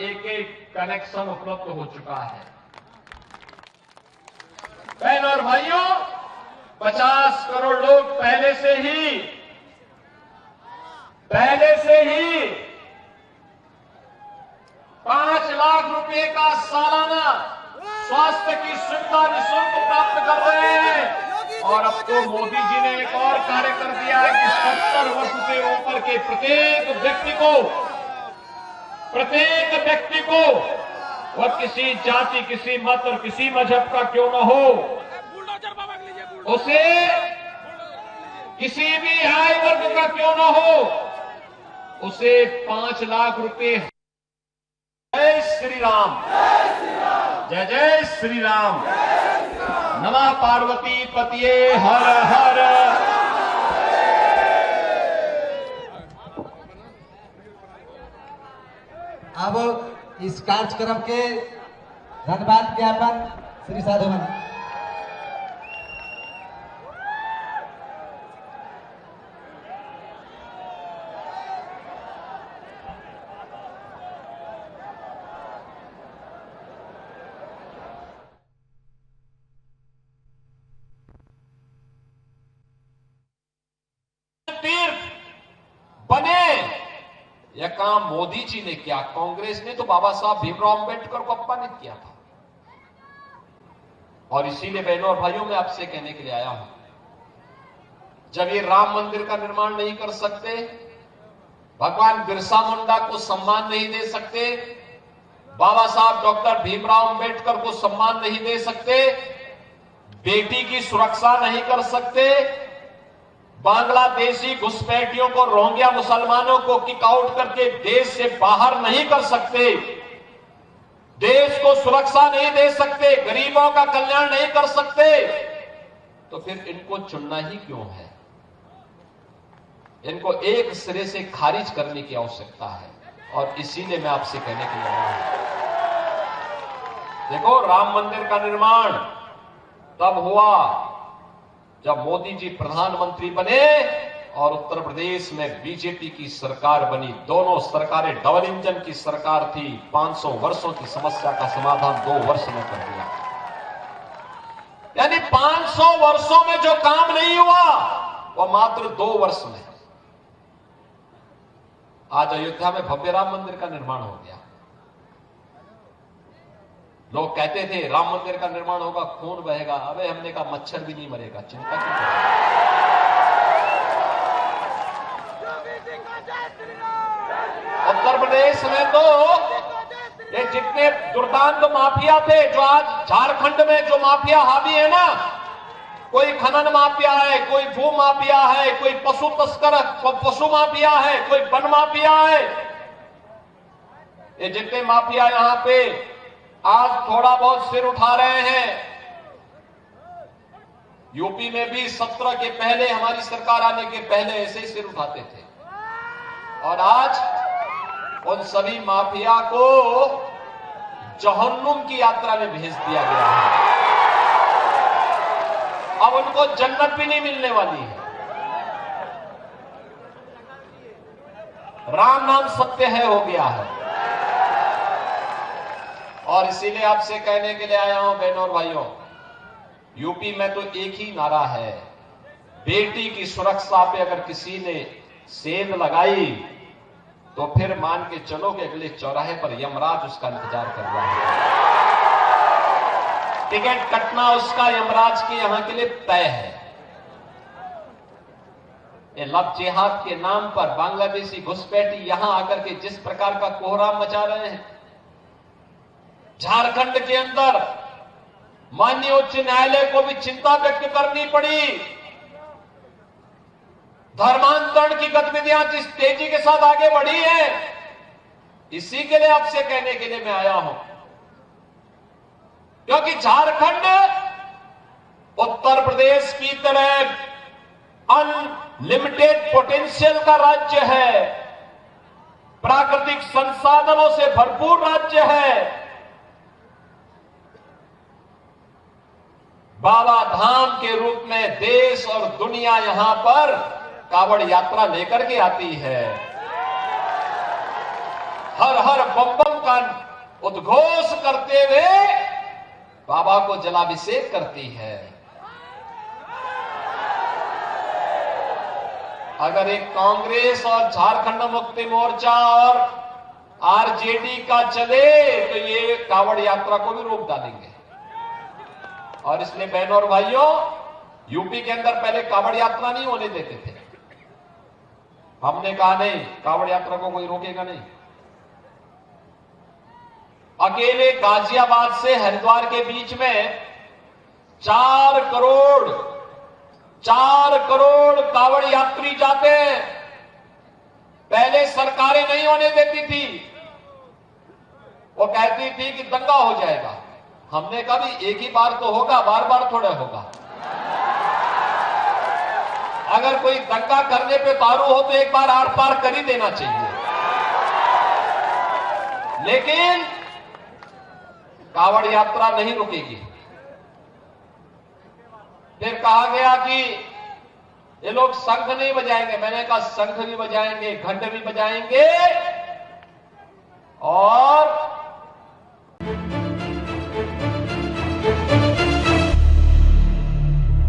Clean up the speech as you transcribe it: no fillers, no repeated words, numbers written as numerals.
एक एक कनेक्शन उपलब्ध हो चुका है। बहन और भाइयों, 50 करोड़ लोग पहले से ही 5 लाख रुपए का सालाना स्वास्थ्य की सुविधा निःशुल्क प्राप्त कर रहे हैं। और अब तो मोदी जी ने एक और कार्य कर दिया है कि 70 वर्ष से ऊपर के प्रत्येक व्यक्ति को वह किसी जाति, किसी मत और किसी मजहब का क्यों न हो, उसे किसी भी आय वर्ग का क्यों न हो, उसे 5 लाख रुपए। जय श्री राम, जय जय श्री राम, नमः पार्वती पतिये हर हर। अब इस कार्यक्रम के धन्यवाद ज्ञापन श्री साधुवन। तीर्थ बने, यह काम मोदी जी ने किया। कांग्रेस ने तो बाबा साहब भीमराव अंबेडकर को अपमानित किया था। और इसीलिए बहनों और भाइयों, मैं आपसे कहने के लिए आया हूं, जब ये राम मंदिर का निर्माण नहीं कर सकते, भगवान बिरसा मुंडा को सम्मान नहीं दे सकते, बाबा साहब डॉक्टर भीमराव अंबेडकर को सम्मान नहीं दे सकते, बेटी की सुरक्षा नहीं कर सकते, बांग्लादेशी घुसपैठियों को, रोहिंग्या मुसलमानों को किक आउट करके देश से बाहर नहीं कर सकते, देश को सुरक्षा नहीं दे सकते, गरीबों का कल्याण नहीं कर सकते, तो फिर इनको चुनना ही क्यों है? इनको एक सिरे से खारिज करने की आवश्यकता है। और इसीलिए मैं आपसे कहने के लिए आया हूं, देखो, राम मंदिर का निर्माण तब हुआ जब मोदी जी प्रधानमंत्री बने और उत्तर प्रदेश में बीजेपी की सरकार बनी। दोनों सरकारें डबल इंजन की सरकार थी। 500 वर्षों की समस्या का समाधान 2 वर्ष में कर दिया। यानी 500 वर्षों में जो काम नहीं हुआ वह मात्र 2 वर्ष में। आज अयोध्या में भव्य राम मंदिर का निर्माण हो गया। लोग कहते थे राम मंदिर का निर्माण होगा, खून बहेगा। अबे हमने कहा मच्छर भी नहीं मरेगा, चिंता क्यों करें? उत्तर प्रदेश में तो ये जितने दुर्दांत माफिया थे, जो आज झारखंड में जो माफिया हावी है ना, कोई खनन माफिया है, कोई भू माफिया है, कोई पशु तस्कर, पशु माफिया है, कोई वन माफिया है, ये जितने माफिया यहां पे आज थोड़ा बहुत सिर उठा रहे हैं। यूपी में भी 17 के पहले, हमारी सरकार आने के पहले ऐसे ही सिर उठाते थे। और आज उन सभी माफिया को जहन्नुम की यात्रा में भेज दिया गया है। अब उनको जन्नत भी नहीं मिलने वाली है। राम नाम सत्य है हो गया है। और इसीलिए आपसे कहने के लिए आया हूं बहनों और भाइयों, यूपी में तो एक ही नारा है, बेटी की सुरक्षा पे अगर किसी ने सेंध लगाई तो फिर मान के चलो कि अगले चौराहे पर यमराज उसका इंतजार कर रहा है। टिकट कटना उसका यमराज के यहां के लिए तय है। ये लव जिहाद के नाम पर बांग्लादेशी घुसपैठी यहां आकर के जिस प्रकार का कोहराम मचा रहे हैं, झारखंड के अंदर माननीय उच्च न्यायालय को भी चिंता व्यक्त करनी पड़ी। धर्मांतरण की गतिविधियां जिस तेजी के साथ आगे बढ़ी है, इसी के लिए आपसे कहने के लिए मैं आया हूं, क्योंकि झारखंड उत्तर प्रदेश की तरह अनलिमिटेड पोटेंशियल का राज्य है, प्राकृतिक संसाधनों से भरपूर राज्य है। बाबा धाम के रूप में देश और दुनिया यहां पर कावड़ यात्रा लेकर के आती है। हर हर बम बम का उद्घोष करते हुए बाबा को जलाभिषेक करती है। अगर एक कांग्रेस और झारखंड मुक्ति मोर्चा और आरजेडी का चले तो ये कावड़ यात्रा को भी रोक डालेंगे। और इसलिए बहनों और भाइयों, यूपी के अंदर पहले कावड़ यात्रा नहीं होने देते थे। हमने कहा नहीं, कावड़ यात्रा को कोई रोकेगा नहीं। अकेले गाजियाबाद से हरिद्वार के बीच में 4 करोड़ कावड़ यात्री जाते हैं। पहले सरकारें नहीं होने देती थी, वो कहती थी कि दंगा हो जाएगा। हमने कहा भी एक ही बार तो होगा, बार बार थोड़ा होगा। अगर कोई दंगा करने पे उतारू हो तो एक बार आर पार कर ही देना चाहिए। लेकिन कावड़ यात्रा नहीं रुकेगी। फिर कहा गया कि ये लोग शंख नहीं बजाएंगे। मैंने कहा शंख भी बजाएंगे, घंट भी बजाएंगे और